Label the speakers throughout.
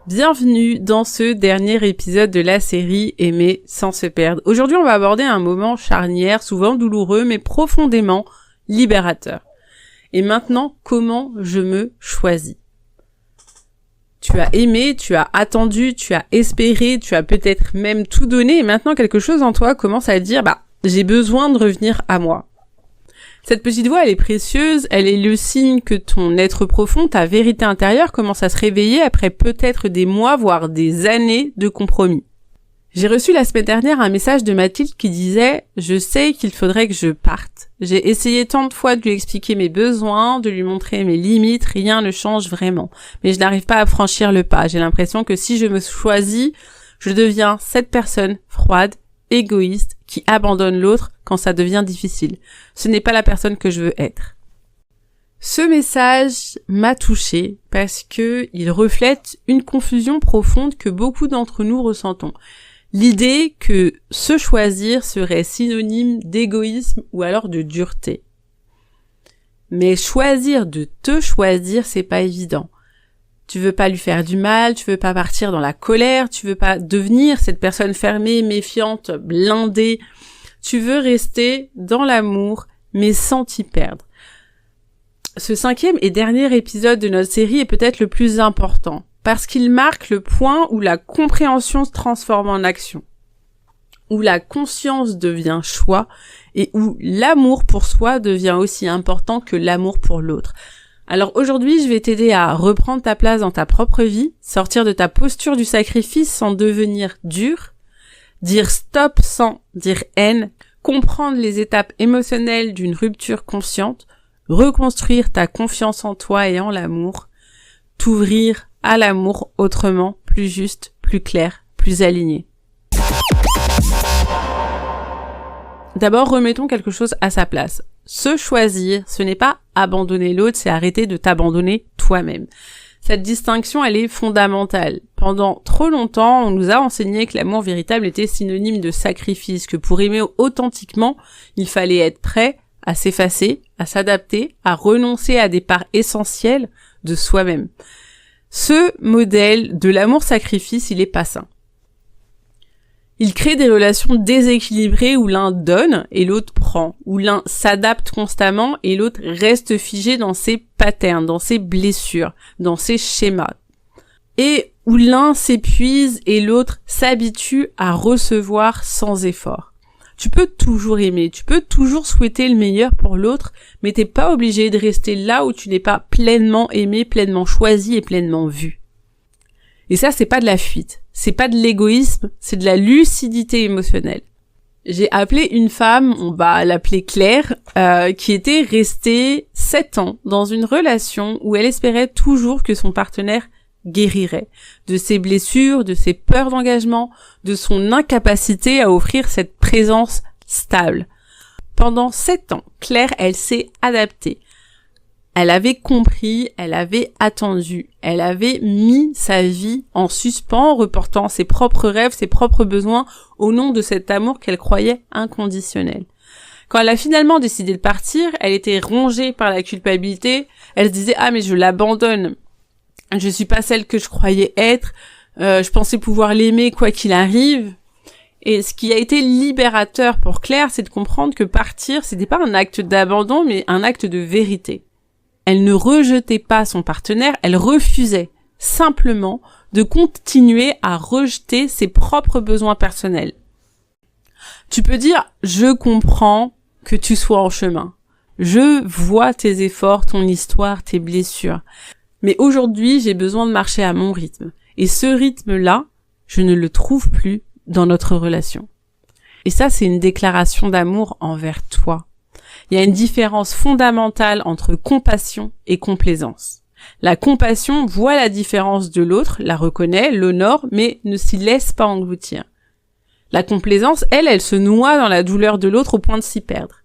Speaker 1: Bienvenue dans ce dernier épisode de la série Aimer sans se perdre. Aujourd'hui, on va aborder un moment charnière, souvent douloureux, mais profondément libérateur. Et maintenant, comment je me choisis ? Tu as aimé, tu as attendu, tu as espéré, tu as peut-être même tout donné, et maintenant quelque chose en toi commence à dire « j'ai besoin de revenir à moi ». Cette petite voix, elle est précieuse, elle est le signe que ton être profond, ta vérité intérieure commence à se réveiller après peut-être des mois, voire des années de compromis. J'ai reçu la semaine dernière un message de Mathilde qui disait « Je sais qu'il faudrait que je parte. J'ai essayé tant de fois de lui expliquer mes besoins, de lui montrer mes limites, rien ne change vraiment. Mais je n'arrive pas à franchir le pas. J'ai l'impression que si je me choisis, je deviens cette personne froide, égoïste, qui abandonne l'autre quand ça devient difficile. Ce n'est pas la personne que je veux être. » Ce message m'a touchée parce que il reflète une confusion profonde que beaucoup d'entre nous ressentons. L'idée que se choisir serait synonyme d'égoïsme ou alors de dureté. Mais choisir de te choisir, c'est pas évident. Tu veux pas lui faire du mal, tu veux pas partir dans la colère, tu veux pas devenir cette personne fermée, méfiante, blindée. Tu veux rester dans l'amour, mais sans t'y perdre. Ce 5e et dernier épisode de notre série est peut-être le plus important, parce qu'il marque le point où la compréhension se transforme en action, où la conscience devient choix, et où l'amour pour soi devient aussi important que l'amour pour l'autre. Alors aujourd'hui, je vais t'aider à reprendre ta place dans ta propre vie, sortir de ta posture du sacrifice sans devenir dur, dire stop sans dire haine, comprendre les étapes émotionnelles d'une rupture consciente, reconstruire ta confiance en toi et en l'amour, t'ouvrir à l'amour autrement, plus juste, plus clair, plus aligné. D'abord, remettons quelque chose à sa place. Se choisir, ce n'est pas abandonner l'autre, c'est arrêter de t'abandonner toi-même. Cette distinction, elle est fondamentale. Pendant trop longtemps, on nous a enseigné que l'amour véritable était synonyme de sacrifice, que pour aimer authentiquement, il fallait être prêt à s'effacer, à s'adapter, à renoncer à des parts essentielles de soi-même. Ce modèle de l'amour-sacrifice, il est pas sain. Il crée des relations déséquilibrées où l'un donne et l'autre prend, où l'un s'adapte constamment et l'autre reste figé dans ses patterns, dans ses blessures, dans ses schémas. Et où l'un s'épuise et l'autre s'habitue à recevoir sans effort. Tu peux toujours aimer, tu peux toujours souhaiter le meilleur pour l'autre, mais t'es pas obligé de rester là où tu n'es pas pleinement aimé, pleinement choisi et pleinement vu. Et ça, c'est pas de la fuite, c'est pas de l'égoïsme, c'est de la lucidité émotionnelle. J'ai appelé une femme, on va l'appeler Claire, qui était restée 7 ans dans une relation où elle espérait toujours que son partenaire guérirait de ses blessures, de ses peurs d'engagement, de son incapacité à offrir cette présence stable. Pendant 7 ans, Claire, elle s'est adaptée. Elle avait compris, elle avait attendu, elle avait mis sa vie en suspens, reportant ses propres rêves, ses propres besoins au nom de cet amour qu'elle croyait inconditionnel. Quand elle a finalement décidé de partir, elle était rongée par la culpabilité, elle se disait « Ah mais je l'abandonne, je suis pas celle que je croyais être, je pensais pouvoir l'aimer quoi qu'il arrive ». Et ce qui a été libérateur pour Claire, c'est de comprendre que partir, c'était pas un acte d'abandon, mais un acte de vérité. Elle ne rejetait pas son partenaire, elle refusait simplement de continuer à rejeter ses propres besoins personnels. Tu peux dire « Je comprends que tu sois en chemin. Je vois tes efforts, ton histoire, tes blessures. Mais aujourd'hui, j'ai besoin de marcher à mon rythme. Et ce rythme-là, je ne le trouve plus dans notre relation. » Et ça, c'est une déclaration d'amour envers toi. Il y a une différence fondamentale entre compassion et complaisance. La compassion voit la différence de l'autre, la reconnaît, l'honore, mais ne s'y laisse pas engloutir. La complaisance, elle se noie dans la douleur de l'autre au point de s'y perdre.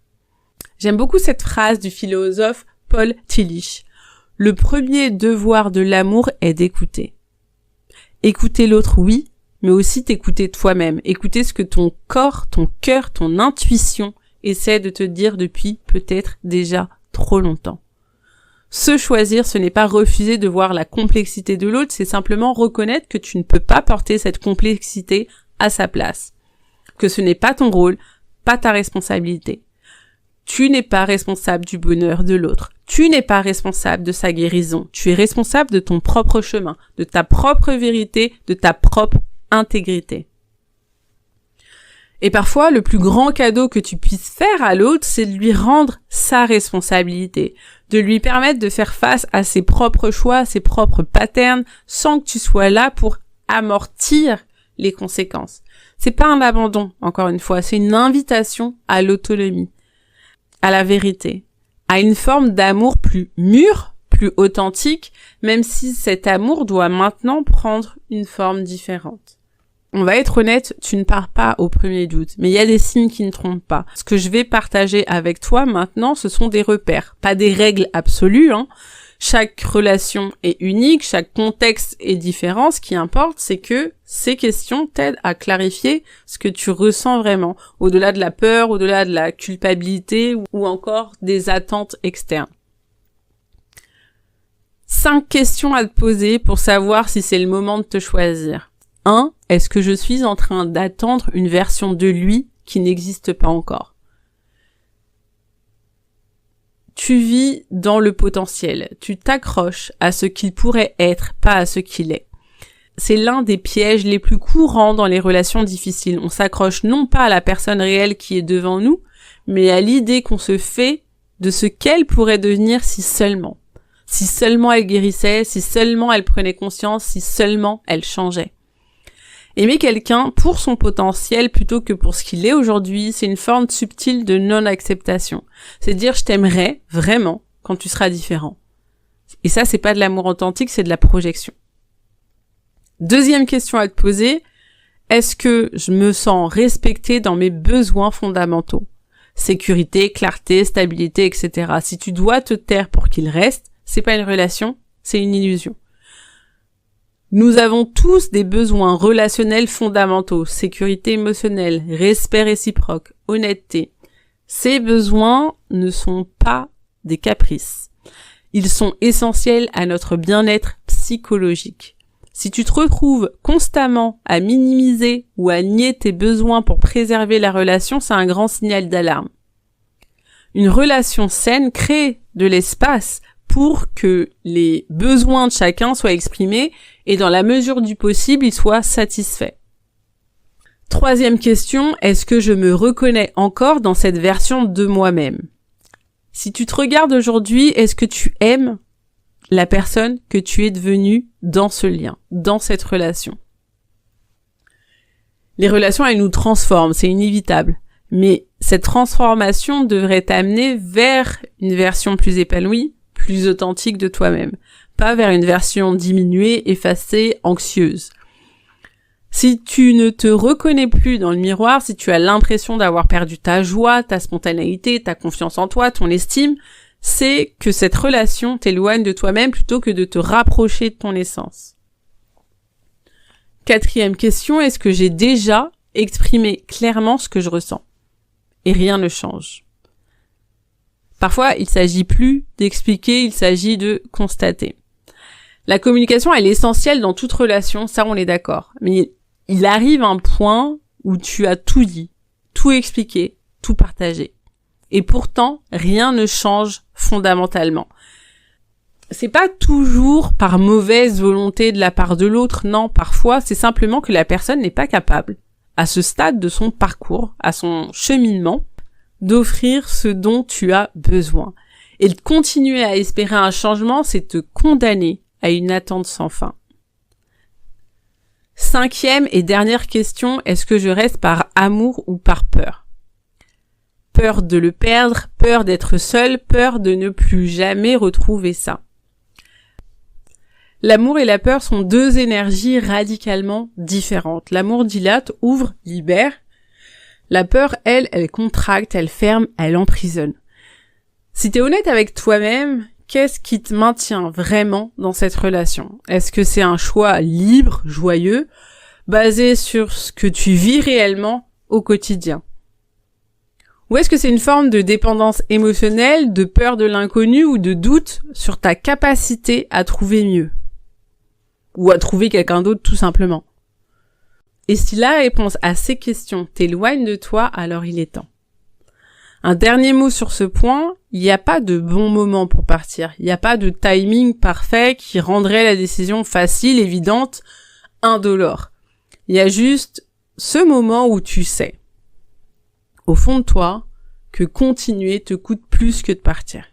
Speaker 1: J'aime beaucoup cette phrase du philosophe Paul Tillich. Le premier devoir de l'amour est d'écouter. Écouter l'autre, oui, mais aussi t'écouter toi-même. Écouter ce que ton corps, ton cœur, ton intuition essaie de te dire depuis peut-être déjà trop longtemps. Se choisir, ce n'est pas refuser de voir la complexité de l'autre, c'est simplement reconnaître que tu ne peux pas porter cette complexité à sa place. Que ce n'est pas ton rôle, pas ta responsabilité. Tu n'es pas responsable du bonheur de l'autre. Tu n'es pas responsable de sa guérison. Tu es responsable de ton propre chemin, de ta propre vérité, de ta propre intégrité. Et parfois, le plus grand cadeau que tu puisses faire à l'autre, c'est de lui rendre sa responsabilité, de lui permettre de faire face à ses propres choix, à ses propres patterns, sans que tu sois là pour amortir les conséquences. C'est pas un abandon, encore une fois, c'est une invitation à l'autonomie, à la vérité, à une forme d'amour plus mûr, plus authentique, même si cet amour doit maintenant prendre une forme différente. On va être honnête, tu ne pars pas au premier doute, mais il y a des signes qui ne trompent pas. Ce que je vais partager avec toi maintenant, ce sont des repères, pas des règles absolues, Chaque relation est unique, chaque contexte est différent. Ce qui importe, c'est que ces questions t'aident à clarifier ce que tu ressens vraiment, au-delà de la peur, au-delà de la culpabilité ou encore des attentes externes. 5 questions à te poser pour savoir si c'est le moment de te choisir. 1. Est-ce que je suis en train d'attendre une version de lui qui n'existe pas encore? Tu vis dans le potentiel. Tu t'accroches à ce qu'il pourrait être, pas à ce qu'il est. C'est l'un des pièges les plus courants dans les relations difficiles. On s'accroche non pas à la personne réelle qui est devant nous, mais à l'idée qu'on se fait de ce qu'elle pourrait devenir si seulement. Si seulement elle guérissait, si seulement elle prenait conscience, si seulement elle changeait. Aimer quelqu'un pour son potentiel plutôt que pour ce qu'il est aujourd'hui, c'est une forme subtile de non-acceptation. C'est dire je t'aimerais vraiment quand tu seras différent. Et ça, c'est pas de l'amour authentique, c'est de la projection. Deuxième question à te poser, est-ce que je me sens respectée dans mes besoins fondamentaux? Sécurité, clarté, stabilité, etc. Si tu dois te taire pour qu'il reste, c'est pas une relation, c'est une illusion. Nous avons tous des besoins relationnels fondamentaux, sécurité émotionnelle, respect réciproque, honnêteté. Ces besoins ne sont pas des caprices. Ils sont essentiels à notre bien-être psychologique. Si tu te retrouves constamment à minimiser ou à nier tes besoins pour préserver la relation, c'est un grand signal d'alarme. Une relation saine crée de l'espace pour que les besoins de chacun soient exprimés et dans la mesure du possible, ils soient satisfaits. Troisième question, est-ce que je me reconnais encore dans cette version de moi-même? Si tu te regardes aujourd'hui, est-ce que tu aimes la personne que tu es devenue dans ce lien, dans cette relation? Les relations, elles nous transforment, c'est inévitable. Mais cette transformation devrait t'amener vers une version plus épanouie, plus authentique de toi-même, pas vers une version diminuée, effacée, anxieuse. Si tu ne te reconnais plus dans le miroir, si tu as l'impression d'avoir perdu ta joie, ta spontanéité, ta confiance en toi, ton estime, c'est que cette relation t'éloigne de toi-même plutôt que de te rapprocher de ton essence. Quatrième question, est-ce que j'ai déjà exprimé clairement ce que je ressens? Et rien ne change. Parfois, il s'agit plus d'expliquer, il s'agit de constater. La communication, elle est essentielle dans toute relation, ça on est d'accord. Mais il arrive un point où tu as tout dit, tout expliqué, tout partagé. Et pourtant, rien ne change fondamentalement. C'est pas toujours par mauvaise volonté de la part de l'autre, non, parfois c'est simplement que la personne n'est pas capable, à ce stade de son parcours, à son cheminement, d'offrir ce dont tu as besoin. Et de continuer à espérer un changement, c'est te condamner à une attente sans fin. Cinquième et dernière question, est-ce que je reste par amour ou par peur? Peur de le perdre, peur d'être seul, peur de ne plus jamais retrouver ça. L'amour et la peur sont deux énergies radicalement différentes. L'amour dilate, ouvre, libère. La peur, elle contracte, elle ferme, elle emprisonne. Si t'es honnête avec toi-même, qu'est-ce qui te maintient vraiment dans cette relation? Est-ce que c'est un choix libre, joyeux, basé sur ce que tu vis réellement au quotidien? Ou est-ce que c'est une forme de dépendance émotionnelle, de peur de l'inconnu ou de doute sur ta capacité à trouver mieux? Ou à trouver quelqu'un d'autre tout simplement? Et si la réponse à ces questions t'éloigne de toi, alors il est temps. Un dernier mot sur ce point, il n'y a pas de bon moment pour partir. Il n'y a pas de timing parfait qui rendrait la décision facile, évidente, indolore. Il y a juste ce moment où tu sais, au fond de toi, que continuer te coûte plus que de partir.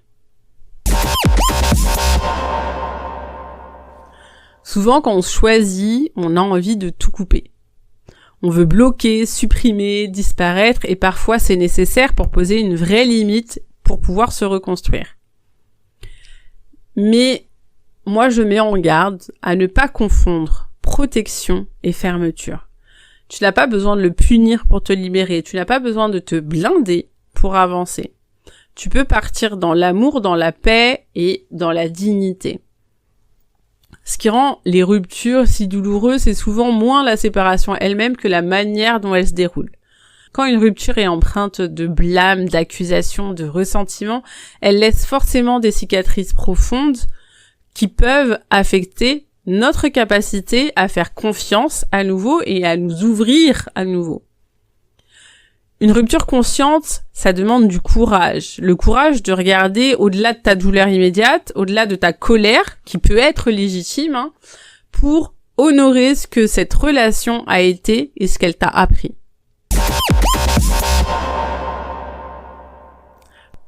Speaker 1: Souvent, quand on se choisit, on a envie de tout couper. On veut bloquer, supprimer, disparaître, et parfois c'est nécessaire pour poser une vraie limite pour pouvoir se reconstruire. Mais moi, je mets en garde à ne pas confondre protection et fermeture. Tu n'as pas besoin de le punir pour te libérer, tu n'as pas besoin de te blinder pour avancer. Tu peux partir dans l'amour, dans la paix et dans la dignité. Ce qui rend les ruptures si douloureuses, c'est souvent moins la séparation elle-même que la manière dont elle se déroule. Quand une rupture est empreinte de blâme, d'accusation, de ressentiment, elle laisse forcément des cicatrices profondes qui peuvent affecter notre capacité à faire confiance à nouveau et à nous ouvrir à nouveau. Une rupture consciente, ça demande du courage. Le courage de regarder au-delà de ta douleur immédiate, au-delà de ta colère, qui peut être légitime, pour honorer ce que cette relation a été et ce qu'elle t'a appris.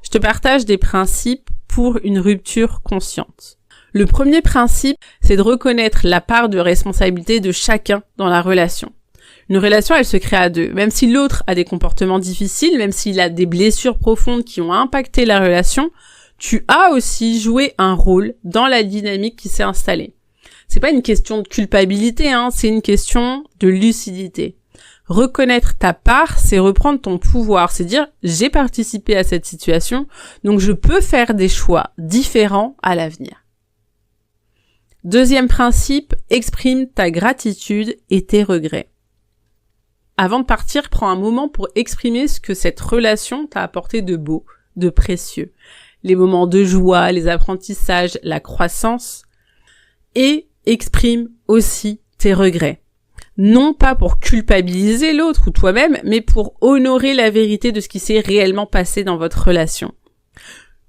Speaker 1: Je te partage des principes pour une rupture consciente. Le premier principe, c'est de reconnaître la part de responsabilité de chacun dans la relation. Une relation, elle se crée à deux. Même si l'autre a des comportements difficiles, même s'il a des blessures profondes qui ont impacté la relation, tu as aussi joué un rôle dans la dynamique qui s'est installée. C'est pas une question de culpabilité, c'est une question de lucidité. Reconnaître ta part, c'est reprendre ton pouvoir, c'est dire j'ai participé à cette situation, donc je peux faire des choix différents à l'avenir. Deuxième principe, exprime ta gratitude et tes regrets. Avant de partir, prends un moment pour exprimer ce que cette relation t'a apporté de beau, de précieux. Les moments de joie, les apprentissages, la croissance. Et exprime aussi tes regrets. Non pas pour culpabiliser l'autre ou toi-même, mais pour honorer la vérité de ce qui s'est réellement passé dans votre relation.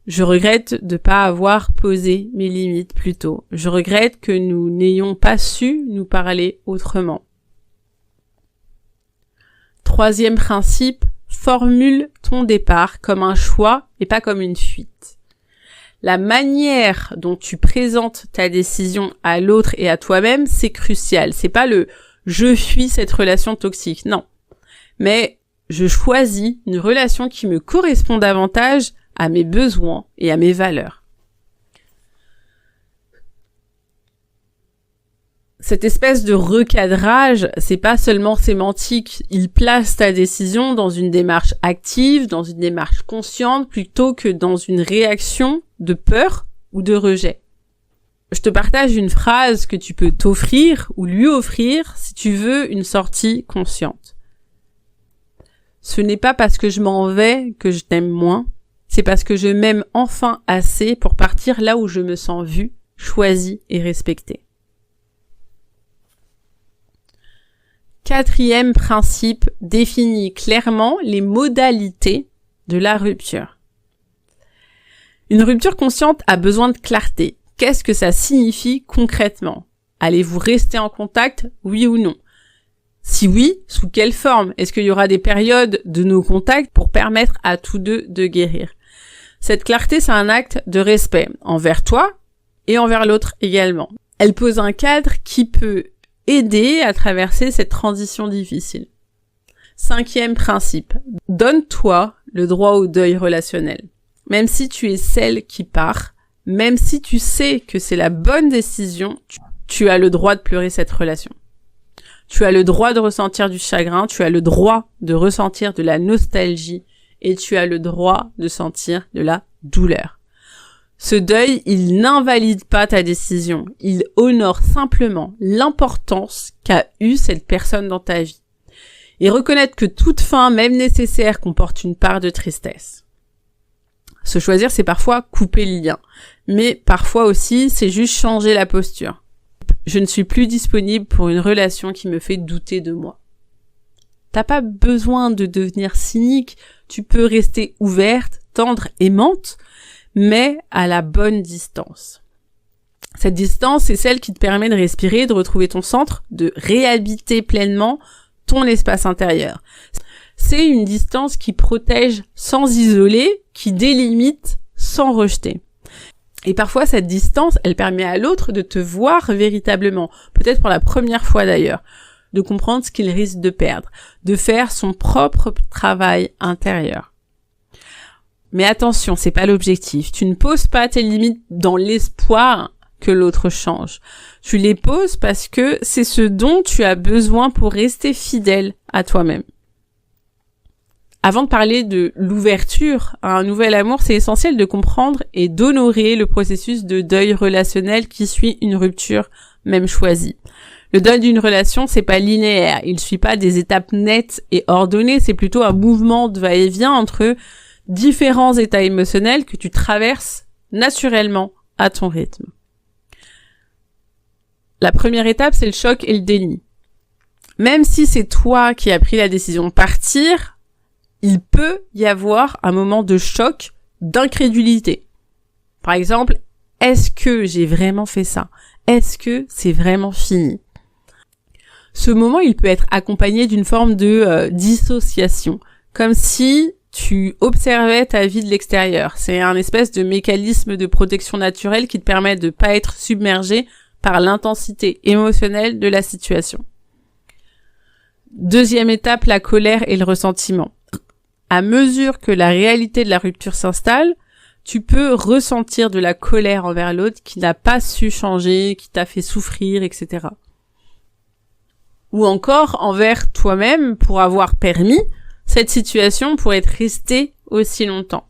Speaker 1: Je regrette de pas avoir posé mes limites plus tôt. Je regrette que nous n'ayons pas su nous parler autrement. Troisième principe, formule ton départ comme un choix et pas comme une fuite. La manière dont tu présentes ta décision à l'autre et à toi-même, c'est crucial. C'est pas le « je fuis cette relation toxique », non. Mais je choisis une relation qui me correspond davantage à mes besoins et à mes valeurs. Cette espèce de recadrage, c'est pas seulement sémantique, il place ta décision dans une démarche active, dans une démarche consciente, plutôt que dans une réaction de peur ou de rejet. Je te partage une phrase que tu peux t'offrir ou lui offrir si tu veux une sortie consciente. Ce n'est pas parce que je m'en vais que je t'aime moins, c'est parce que je m'aime enfin assez pour partir là où je me sens vue, choisie et respectée. Quatrième principe, définis clairement les modalités de la rupture. Une rupture consciente a besoin de clarté. Qu'est-ce que ça signifie concrètement? Allez-vous rester en contact, oui ou non? Si oui, sous quelle forme? Est-ce qu'il y aura des périodes de no-contact pour permettre à tous deux de guérir? Cette clarté, c'est un acte de respect envers toi et envers l'autre également. Elle pose un cadre qui peut aider à traverser cette transition difficile. Cinquième principe, donne-toi le droit au deuil relationnel. Même si tu es celle qui part, même si tu sais que c'est la bonne décision, tu as le droit de pleurer cette relation. Tu as le droit de ressentir du chagrin, tu as le droit de ressentir de la nostalgie et tu as le droit de sentir de la douleur. Ce deuil, il n'invalide pas ta décision, il honore simplement l'importance qu'a eue cette personne dans ta vie. Et reconnaître que toute fin, même nécessaire, comporte une part de tristesse. Se choisir, c'est parfois couper le lien. Mais parfois aussi, c'est juste changer la posture. Je ne suis plus disponible pour une relation qui me fait douter de moi. T'as pas besoin de devenir cynique, tu peux rester ouverte, tendre, aimante, mais à la bonne distance. Cette distance, c'est celle qui te permet de respirer, de retrouver ton centre, de réhabiter pleinement ton espace intérieur. C'est une distance qui protège sans isoler, qui délimite sans rejeter. Et parfois, cette distance, elle permet à l'autre de te voir véritablement, peut-être pour la première fois d'ailleurs, de comprendre ce qu'il risque de perdre, de faire son propre travail intérieur. Mais attention, c'est pas l'objectif. Tu ne poses pas tes limites dans l'espoir que l'autre change. Tu les poses parce que c'est ce dont tu as besoin pour rester fidèle à toi-même. Avant de parler de l'ouverture à un nouvel amour, c'est essentiel de comprendre et d'honorer le processus de deuil relationnel qui suit une rupture, même choisie. Le deuil d'une relation, c'est pas linéaire, il suit pas des étapes nettes et ordonnées, c'est plutôt un mouvement de va-et-vient entre différents états émotionnels que tu traverses naturellement à ton rythme. La première étape, c'est le choc et le déni. Même si c'est toi qui as pris la décision de partir, il peut y avoir un moment de choc, d'incrédulité. Par exemple, est-ce que j'ai vraiment fait ça? Est-ce que c'est vraiment fini? Ce moment, il peut être accompagné d'une forme de dissociation, comme si tu observais ta vie de l'extérieur. C'est un espèce de mécanisme de protection naturelle qui te permet de pas être submergé par l'intensité émotionnelle de la situation. Deuxième étape, la colère et le ressentiment. À mesure que la réalité de la rupture s'installe, tu peux ressentir de la colère envers l'autre qui n'a pas su changer, qui t'a fait souffrir, etc. Ou encore envers toi-même pour avoir permis cette situation pour être restée aussi longtemps.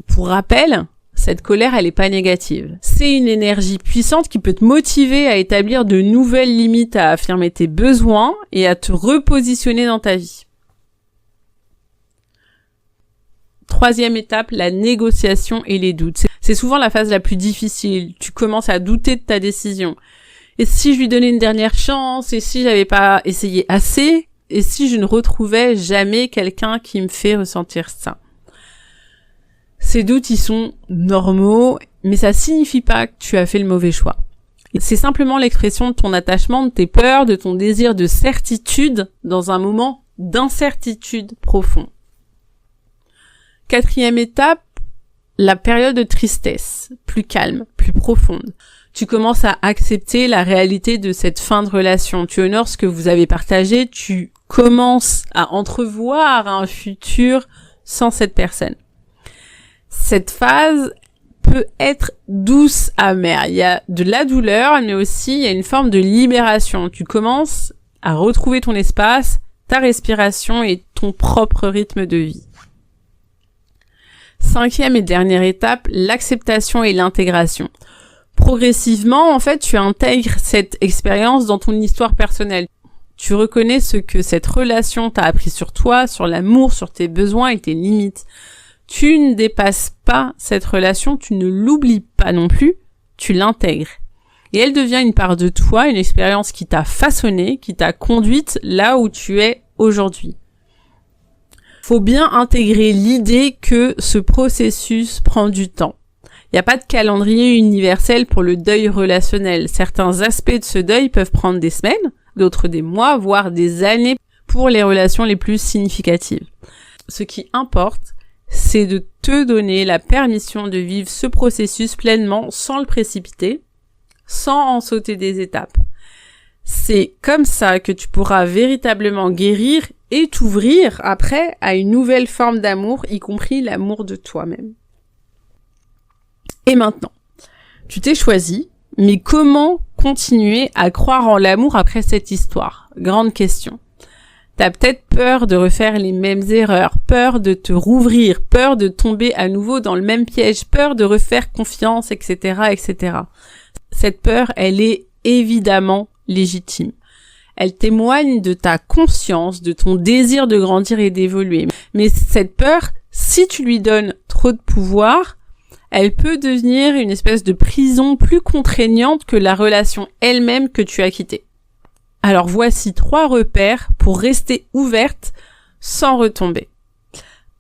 Speaker 1: Pour rappel, cette colère, elle est pas négative. C'est une énergie puissante qui peut te motiver à établir de nouvelles limites, à affirmer tes besoins et à te repositionner dans ta vie. Troisième étape, la négociation et les doutes. C'est souvent la phase la plus difficile. Tu commences à douter de ta décision. Et si je lui donnais une dernière chance? Et si j'avais pas essayé assez? Et si je ne retrouvais jamais quelqu'un qui me fait ressentir ça? Ces doutes, ils sont normaux, mais ça signifie pas que tu as fait le mauvais choix. C'est simplement l'expression de ton attachement, de tes peurs, de ton désir de certitude dans un moment d'incertitude profond. Quatrième étape, la période de tristesse, plus calme, plus profonde. Tu commences à accepter la réalité de cette fin de relation. Tu honores ce que vous avez partagé, tu commences à entrevoir un futur sans cette personne. Cette phase peut être douce, amère. Il y a de la douleur, mais aussi il y a une forme de libération. Tu commences à retrouver ton espace, ta respiration et ton propre rythme de vie. Cinquième et dernière étape, l'acceptation et l'intégration. Progressivement, en fait, tu intègres cette expérience dans ton histoire personnelle. Tu reconnais ce que cette relation t'a appris sur toi, sur l'amour, sur tes besoins et tes limites. Tu ne dépasses pas cette relation, tu ne l'oublies pas non plus, tu l'intègres. Et elle devient une part de toi, une expérience qui t'a façonné, qui t'a conduite là où tu es aujourd'hui. Faut bien intégrer l'idée que ce processus prend du temps. Il n'y a pas de calendrier universel pour le deuil relationnel. Certains aspects de ce deuil peuvent prendre des semaines, d'autres des mois, voire des années pour les relations les plus significatives. Ce qui importe, c'est de te donner la permission de vivre ce processus pleinement sans le précipiter, sans en sauter des étapes. C'est comme ça que tu pourras véritablement guérir et t'ouvrir après à une nouvelle forme d'amour, y compris l'amour de toi-même. Et maintenant, tu t'es choisi, mais comment continuer à croire en l'amour après cette histoire? Grande question. T'as peut-être peur de refaire les mêmes erreurs, peur de te rouvrir, peur de tomber à nouveau dans le même piège, peur de refaire confiance, etc., etc. Cette peur, elle est évidemment légitime. Elle témoigne de ta conscience, de ton désir de grandir et d'évoluer. Mais cette peur, si tu lui donnes trop de pouvoir, elle peut devenir une espèce de prison plus contraignante que la relation elle-même que tu as quittée. Alors voici 3 repères pour rester ouverte sans retomber.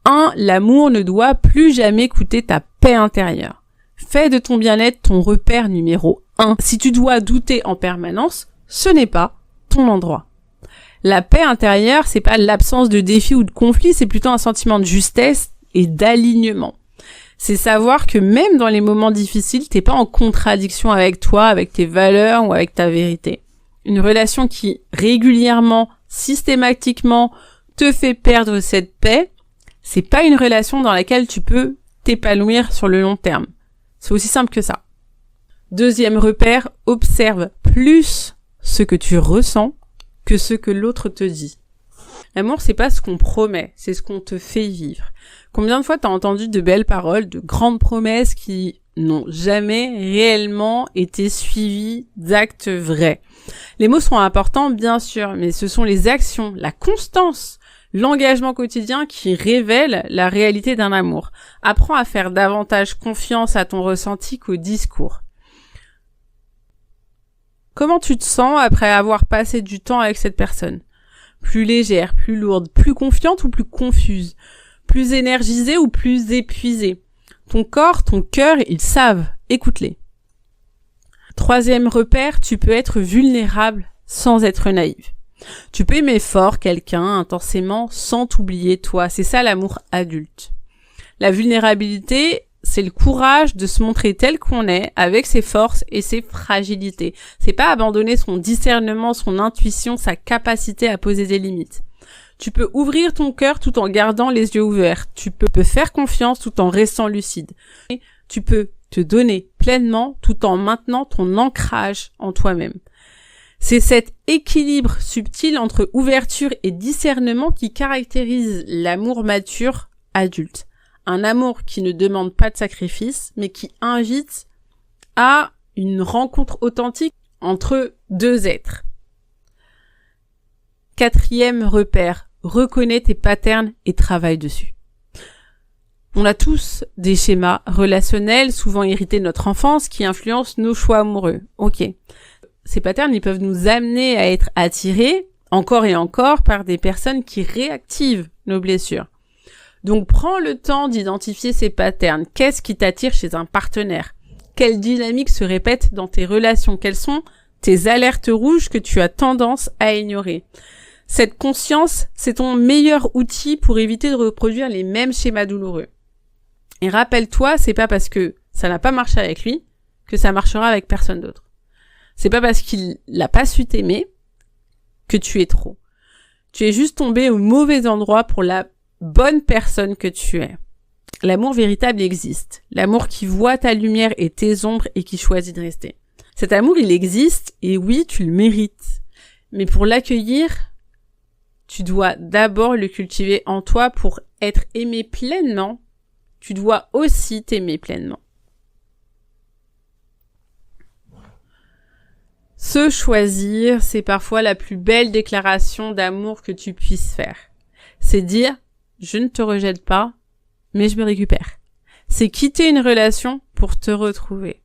Speaker 1: 1. L'amour ne doit plus jamais coûter ta paix intérieure. Fais de ton bien-être ton repère numéro 1. Si tu dois douter en permanence, ce n'est pas ton endroit. La paix intérieure, c'est pas l'absence de défis ou de conflits, c'est plutôt un sentiment de justesse et d'alignement. C'est savoir que même dans les moments difficiles, t'es pas en contradiction avec toi, avec tes valeurs ou avec ta vérité. Une relation qui régulièrement, systématiquement, te fait perdre cette paix, c'est pas une relation dans laquelle tu peux t'épanouir sur le long terme. C'est aussi simple que ça. 2e repère, observe plus ce que tu ressens que ce que l'autre te dit. L'amour, c'est pas ce qu'on promet, c'est ce qu'on te fait vivre. Combien de fois t'as entendu de belles paroles, de grandes promesses qui n'ont jamais réellement été suivies d'actes vrais? Les mots sont importants, bien sûr, mais ce sont les actions, la constance, l'engagement quotidien qui révèlent la réalité d'un amour. Apprends à faire davantage confiance à ton ressenti qu'au discours. Comment tu te sens après avoir passé du temps avec cette personne? Plus légère, plus lourde, plus confiante ou plus confuse? Plus énergisée ou plus épuisée? Ton corps, ton cœur, ils savent. Écoute-les. 3e repère, tu peux être vulnérable sans être naïve. Tu peux aimer fort quelqu'un intensément sans t'oublier toi. C'est ça l'amour adulte. La vulnérabilité, c'est le courage de se montrer tel qu'on est, avec ses forces et ses fragilités. C'est pas abandonner son discernement, son intuition, sa capacité à poser des limites. Tu peux ouvrir ton cœur tout en gardant les yeux ouverts. Tu peux faire confiance tout en restant lucide. Tu peux te donner pleinement tout en maintenant ton ancrage en toi-même. C'est cet équilibre subtil entre ouverture et discernement qui caractérise l'amour mature adulte. Un amour qui ne demande pas de sacrifice, mais qui invite à une rencontre authentique entre 2 êtres. 4e repère, reconnais tes patterns et travaille dessus. On a tous des schémas relationnels, souvent hérités de notre enfance, qui influencent nos choix amoureux. Ok. Ces patterns, ils peuvent nous amener à être attirés, encore et encore, par des personnes qui réactivent nos blessures. Donc prends le temps d'identifier ces patterns. Qu'est-ce qui t'attire chez un partenaire? Quelle dynamique se répète dans tes relations? Quelles sont tes alertes rouges que tu as tendance à ignorer? Cette conscience, c'est ton meilleur outil pour éviter de reproduire les mêmes schémas douloureux. Et rappelle-toi, c'est pas parce que ça n'a pas marché avec lui que ça marchera avec personne d'autre. C'est pas parce qu'il n'a pas su t'aimer que tu es trop. Tu es juste tombé au mauvais endroit pour la bonne personne que tu es. L'amour véritable existe. L'amour qui voit ta lumière et tes ombres et qui choisit de rester. Cet amour, il existe et oui, tu le mérites. Mais pour l'accueillir, tu dois d'abord le cultiver en toi pour être aimé pleinement. Tu dois aussi t'aimer pleinement. Se choisir, c'est parfois la plus belle déclaration d'amour que tu puisses faire. C'est dire « je ne te rejette pas, mais je me récupère ». C'est quitter une relation pour te retrouver.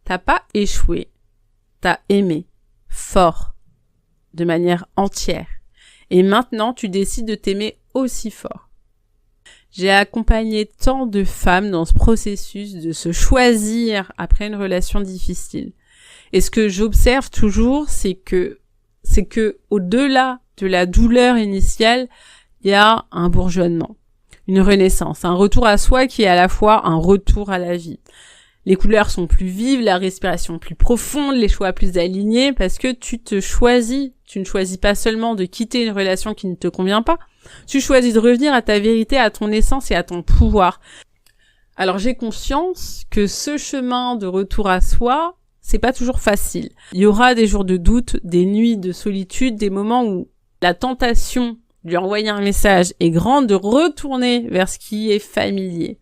Speaker 1: T'as pas échoué, t'as aimé, fort, de manière entière. Et maintenant, tu décides de t'aimer aussi fort. J'ai accompagné tant de femmes dans ce processus de se choisir après une relation difficile. Et ce que j'observe toujours, c'est que au-delà de la douleur initiale, il y a un bourgeonnement, une renaissance, un retour à soi qui est à la fois un retour à la vie. Les couleurs sont plus vives, la respiration plus profonde, les choix plus alignés, parce que tu te choisis. Tu ne choisis pas seulement de quitter une relation qui ne te convient pas, tu choisis de revenir à ta vérité, à ton essence et à ton pouvoir. Alors j'ai conscience que ce chemin de retour à soi, c'est pas toujours facile. Il y aura des jours de doute, des nuits de solitude, des moments où la tentation de lui envoyer un message est grande, de retourner vers ce qui est familier.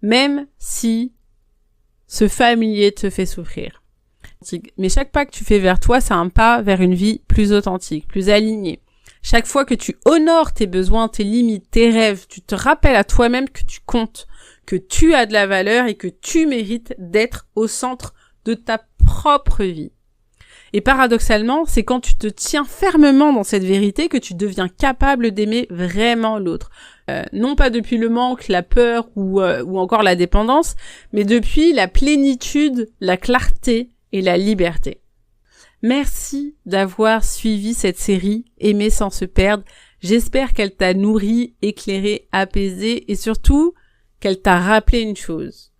Speaker 1: Même si ce familier te fait souffrir. Mais chaque pas que tu fais vers toi, c'est un pas vers une vie plus authentique, plus alignée. Chaque fois que tu honores tes besoins, tes limites, tes rêves, tu te rappelles à toi-même que tu comptes, que tu as de la valeur et que tu mérites d'être au centre de ta propre vie. Et paradoxalement, c'est quand tu te tiens fermement dans cette vérité que tu deviens capable d'aimer vraiment l'autre. Non pas depuis le manque, la peur ou encore la dépendance, mais depuis la plénitude, la clarté et la liberté. Merci d'avoir suivi cette série Aimer sans se perdre. J'espère qu'elle t'a nourri, éclairé, apaisé et surtout qu'elle t'a rappelé une chose.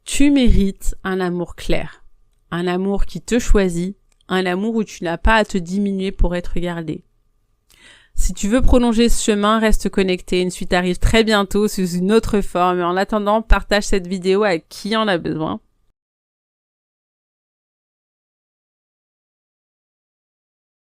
Speaker 1: Tu mérites un amour clair, un amour qui te choisit, un amour où tu n'as pas à te diminuer pour être regardé. Si tu veux prolonger ce chemin, reste connecté. Une suite arrive très bientôt sous une autre forme. Et en attendant, partage cette vidéo avec qui en a besoin.